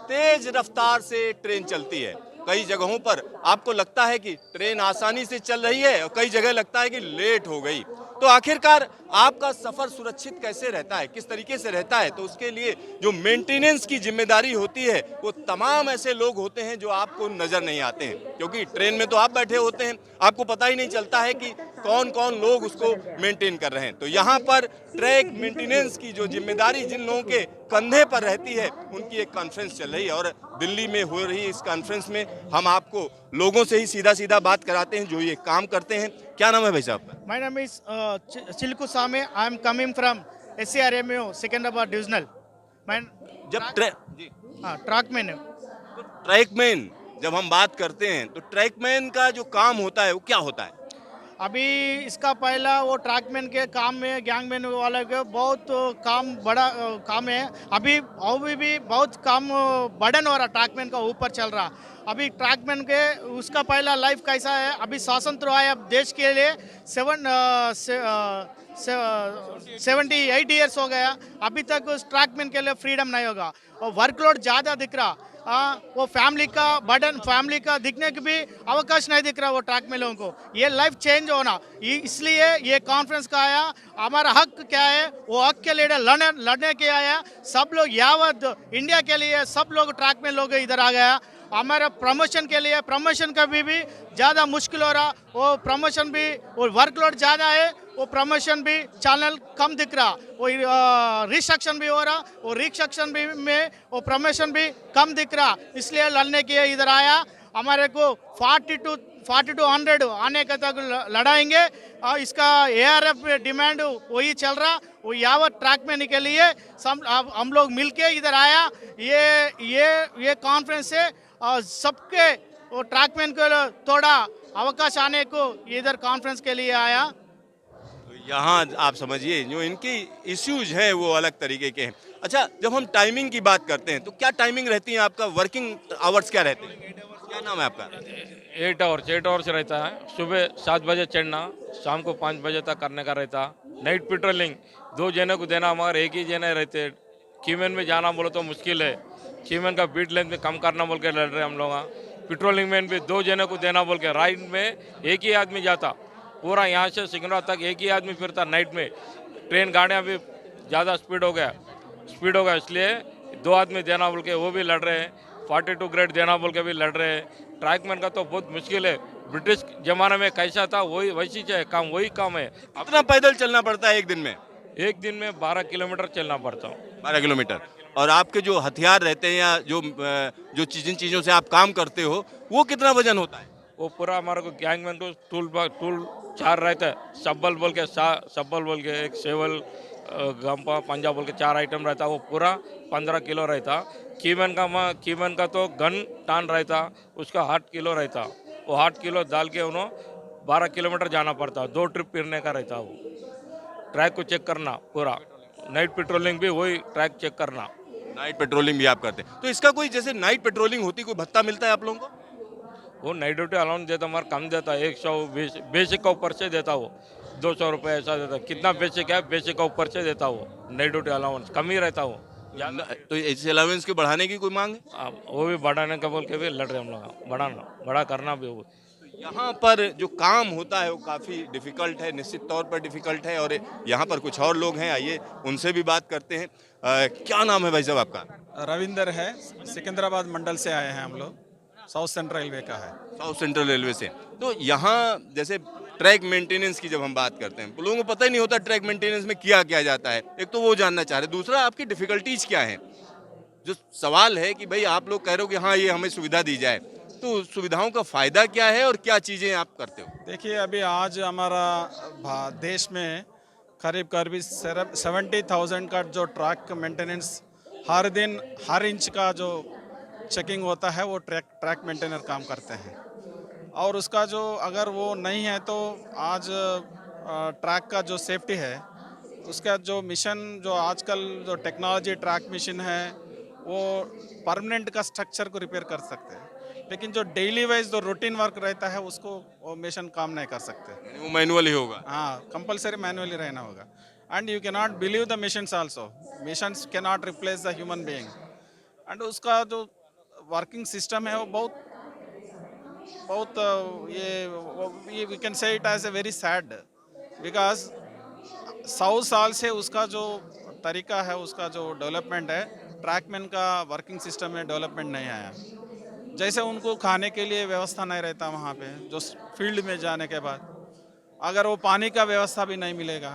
तेज रफ्तार से ट्रेन चलती है। कई जगहों पर आपको लगता है कि ट्रेन आसानी से चल रही है और कई जगह लगता है कि लेट हो गई। तो आखिरकार आपका सफर सुरक्षित कैसे रहता है, किस तरीके से रहता है? तो उसके लिए जो मेंटेनेंस की जिम्मेदारी होती है वो तमाम ऐसे लोग होते हैं जो आपको नजर नहीं आते हैं, क्योंकि ट्रेन में तो आप बैठे होते हैं, आपको पता ही नहीं चलता है कि कौन कौन लोग उसको मेंटेन कर रहे हैं। तो यहाँ पर ट्रैक मेंटेनेंस की जो जिम्मेदारी जिन लोगों के कंधे पर रहती है, उनकी एक कॉन्फ्रेंस चल रही है और दिल्ली में हो रही इस कॉन्फ्रेंस में हम आपको लोगों से ही सीधा सीधा बात कराते हैं जो ये काम करते हैं। क्या नाम है भाई साहब का? My name is Chilku Same. I am coming from SCRMU, Secunderabad Divisional. मैं जब जी, ट्रैकमैन हूँ। तो ट्रैकमैन जब हम बात करते हैं तो ट्रैकमैन का जो काम होता है वो क्या होता है? अभी इसका पहला वो ट्रैकमैन के काम में गैंगमैन वाले के बहुत काम बड़ा काम है। अभी भी बहुत काम बर्डन हो रहा ट्रैकमैन का ऊपर चल रहा। अभी ट्रैकमैन के उसका पहला लाइफ कैसा है, अभी स्वतंत्र आया देश के लिए 78 ईयर्स हो गया, अभी तक उस ट्रैकमैन के लिए फ्रीडम नहीं होगा और वर्कलोड ज़्यादा दिख रहा। वो फैमिली का बर्डन, फैमिली का दिखने की भी अवकाश नहीं दिख रहा वो ट्रैक में लोगों को। ये लाइफ चेंज होना, इसलिए ये कॉन्फ्रेंस का आया। हमारा हक क्या है, वो हक के लिए लड़ने के आया। सब लोग यावत इंडिया के लिए सब लोग ट्रैक में लोग इधर आ गया। हमारा प्रमोशन के लिए, प्रमोशन का भी ज़्यादा मुश्किल हो रहा। वो प्रमोशन भी, वो वर्कलोड ज़्यादा है, वो प्रमोशन भी चैनल कम दिख रहा। वो रिस्ट्रक्शन भी हो रहा, वो रिस्ट्रक्शन भी में वो प्रमोशन भी कम दिख रहा। इसलिए लड़ने के इधर आया। हमारे को 40 to 100 आने का तक लड़ाएंगे। इसका ARF डिमांड वही चल रहा। वो यावत ट्रैक में के लिए हम लोग मिलके इधर आया। ये कॉन्फ्रेंस से सबके वो ट्रैकमैन को थोड़ा अवकाश आने को इधर कॉन्फ्रेंस के लिए आया। तो यहाँ आप समझिए जो इनकी इश्यूज हैं वो अलग तरीके के हैं। अच्छा, जब हम टाइमिंग की बात करते हैं तो क्या टाइमिंग रहती है आपका? वर्किंग आवर्स क्या रहते हैं? क्या नाम है आपका? 8 आवर्स रहता है। सुबह 7 बजे चढ़ना, शाम को 5 बजे तक करने का रहता। नाइट पेट्रोलिंग 2 जने को देना, मगर एक ही जने रहते। कीमेन में जाना बोलो तो मुश्किल है। कीमेन का बीट लेंथ में कम करना बोल के लड़ रहे हम लोग। पेट्रोलिंग में भी 2 जने को देना बोल के, राइड में एक ही आदमी जाता पूरा यहाँ से सिकंदराबाद तक, एक ही आदमी फिरता। नाइट में ट्रेन गाड़ियाँ भी ज़्यादा स्पीड हो गया, इसलिए 2 आदमी देना बोल के वो भी लड़ रहे हैं। 42 ग्रेड देना बोल के भी लड़ रहे हैं। ट्रैकमैन का तो बहुत मुश्किल है। ब्रिटिश जमाने में कैसा था वही वैसी है, काम वही काम है। कितना पैदल चलना पड़ता है एक दिन में? एक दिन में 12 किलोमीटर चलना पड़ता हूँ। 12 किलोमीटर। और आपके जो हथियार रहते हैं या जो जिन चीज़ों से आप काम करते हो वो कितना वजन होता है? वो पूरा हमारे को गैंगमैन को टूल 4 रहता है। सब्बल बोल के एक सेवल, गंपा, पंजा बोल के 4 आइटम रहता। वो पूरा 15 किलो रहता। कीमन का तो गन टान रहता, उसका 8 किलो रहता। वो 8 किलो डाल के उन्होंने 12 किलोमीटर जाना पड़ता। 2 ट्रिप फिरने का रहता। वो ट्रैक को चेक करना पूरा। नाइट पेट्रोलिंग भी वही ट्रैक चेक करना। नाइट पेट्रोलिंग भी आप करते हैं? तो इसका कोई, जैसे नाइट पेट्रोलिंग होती, कोई भत्ता मिलता है आप लोगों को? वो नाइट ड्यूटी अलाउंस देता, मगर कम देता। 120 बेसिक का ऊपर से देता। वो 200 रुपये ऐसा देता। कितना बेसिक है, बेसिक का ऊपर से देता। वो नाइट ड्यूटी अलाउंस कम ही रहता। वो तो इस अलाउंस के बढ़ाने की कोई मांग है? वो भी बढ़ाने का बोल के भी लड़ रहे हम लोग। बड़ा करना भी वो। यहाँ पर जो काम होता है वो काफ़ी डिफ़िकल्ट है, निश्चित तौर पर डिफ़िकल्ट है। और यहाँ पर कुछ और लोग हैं, आइए उनसे भी बात करते हैं। क्या नाम है भाई साहब आपका? रविंदर है, सिकंदराबाद मंडल से आए हैं हम लोग। साउथ सेंट्रल रेलवे का है। साउथ सेंट्रल रेलवे से। तो यहाँ जैसे ट्रैक मेंटेनेंस की जब हम बात करते हैं तो लोगों को पता ही नहीं होता ट्रैक मेंटेनेंस में क्या किया जाता है। एक तो वो जानना चाह रहे, दूसरा आपकी डिफ़िकल्टीज क्या है? जो सवाल है कि भाई आप लोग कह रहे हो कि हाँ ये हमें सुविधा दी जाए, तो सुविधाओं का फ़ायदा क्या है और क्या चीज़ें आप करते हो? देखिए, अभी आज हमारा देश में करीब 70,000 का जो ट्रैक मेंटेनेंस हर दिन हर इंच का जो चेकिंग होता है वो ट्रैक मेंटेनर काम करते हैं। और उसका जो अगर वो नहीं है तो आज ट्रैक का जो सेफ्टी है उसका जो मिशन, जो आजकल जो टेक्नोलॉजी ट्रैक मिशन है वो परमानेंट का स्ट्रक्चर को रिपेयर कर सकते हैं, लेकिन जो डेली वाइज जो रूटीन वर्क रहता है उसको वो मिशन काम नहीं कर सकते। वो मैनुअल ही होगा? हाँ, कंपलसरी मैनुअली रहना होगा। And you can not believe the machines also. Machines can not replace the human being. And उसका जो वर्किंग सिस्टम है वो बहुत बहुत ये we can say it as a very sad, because 100 साल से उसका जो तरीका है, उसका जो डेवलपमेंट है, ट्रैकमैन का वर्किंग सिस्टम में डेवलपमेंट नहीं आया। जैसे उनको खाने के लिए व्यवस्था नहीं रहता वहाँ पे, जो फील्ड में जाने के बाद अगर वो पानी का व्यवस्था भी नहीं मिलेगा,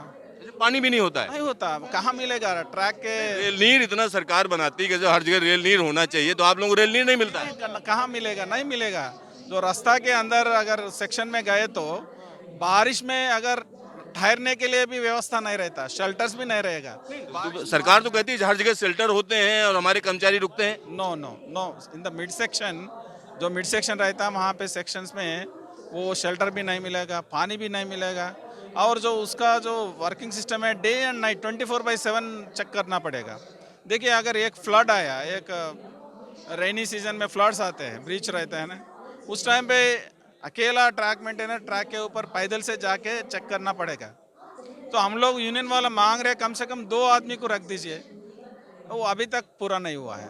पानी भी नहीं होता है। नहीं होता, कहाँ मिलेगा ट्रैक के? रेल नीर इतना सरकार बनाती है कि जो हर जगह रेल नीर होना चाहिए, तो आप लोगों को रेल नीर नहीं मिलता है। कहाँ मिलेगा? नहीं मिलेगा। जो रास्ता के अंदर अगर सेक्शन में गए तो बारिश में अगर ठहरने के लिए भी व्यवस्था नहीं रहता, शेल्टर्स भी नहीं रहेगा। तो सरकार तो कहती है हर जगह शेल्टर होते हैं और हमारे कर्मचारी रुकते हैं। No no no, in the mid section, जो मिड सेक्शन रहता है वहाँ पे सेक्शंस में वो शेल्टर भी नहीं मिलेगा, पानी भी नहीं मिलेगा, और जो उसका जो वर्किंग सिस्टम है डे एंड नाइट 24/7 चेक करना पड़ेगा। देखिए अगर एक फ्लड आया, एक रेनी सीजन में फ्लड्स आते हैं, ब्रीच रहते हैं ना, उस टाइम पे अकेला ट्रैक मेंटेनर ट्रैक के ऊपर पैदल से जाके चेक करना पड़ेगा। तो हम लोग यूनियन वाला मांग रहे कम से कम 2 आदमी को रख दीजिए, वो अभी तक पूरा नहीं हुआ है।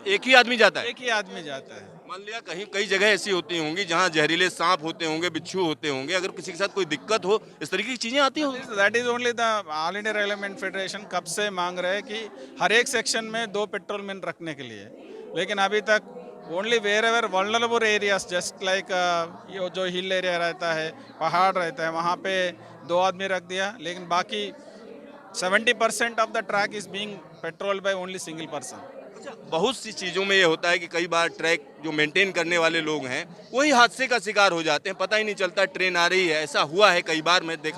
एक ही आदमी जाता है। एक ही आदमी जाता है। मान लिया कहीं कई जगह ऐसी होती होंगी जहाँ जहरीले सांप होते होंगे, बिच्छू होते होंगे, अगर किसी के साथ कोई दिक्कत हो, इस तरीके की चीजें आती होंगी। That is only the all India railway federation कब से मांग रहे हैं कि हर एक सेक्शन में 2 पेट्रोलमैन रखने के लिए, लेकिन अभी तक only wherever vulnerable areas, just like ये जो हिल एरिया रहता है, पहाड़ रहता है, वहाँ पे 2 आदमी रख दिया, लेकिन बाकी 70% of the track is being patrol by only single person. बहुत सी चीजों में ये होता है कि कई बार ट्रैक जो मेंटेन करने वाले लोग हैं वही हादसे का शिकार हो जाते हैं, पता ही नहीं चलता ट्रेन आ रही है। ऐसा हुआ है कई बार, मैं देख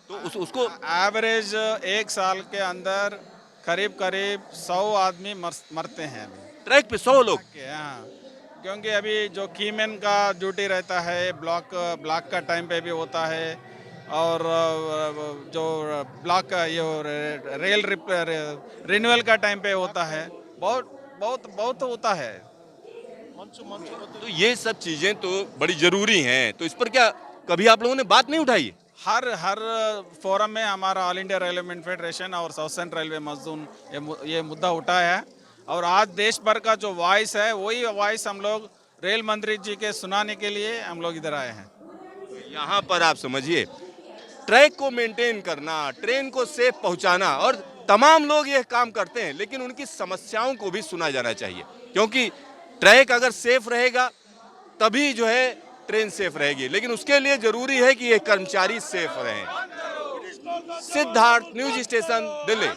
तो उसको एवरेज 1 साल के अंदर करीब 100 आदमी मरते हैं अभी ट्रैक पे 100 लोग। हाँ, क्योंकि अभी जो कीमैन का ड्यूटी रहता है, ब्लॉक का टाइम पे भी होता है, और जो ब्लॉक का ये रेल रिन्यूअल का टाइम पे होता है, बहुत होता है। तो ये सब चीजें तो बड़ी जरूरी हैं, तो इस पर क्या कभी आप लोगों ने बात नहीं उठाई? हर फोरम में हमारा ऑल इंडिया रेलवे फेडरेशन और साउथ सेंट्रल रेलवे मजदूर ये मुद्दा उठाया है, और आज देश भर का जो वॉइस है वही वॉइस हम लोग रेल मंत्री जी के सुनाने के लिए हम लोग इधर आए हैं। यहाँ पर आप समझिए, ट्रैक को मेंटेन करना, ट्रेन को सेफ पहुंचाना, और तमाम लोग यह काम करते हैं, लेकिन उनकी समस्याओं को भी सुना जाना चाहिए, क्योंकि ट्रैक अगर सेफ रहेगा तभी जो है ट्रेन सेफ रहेगी, लेकिन उसके लिए जरूरी है कि ये कर्मचारी सेफ रहें। Siddharth, news station, Delhi.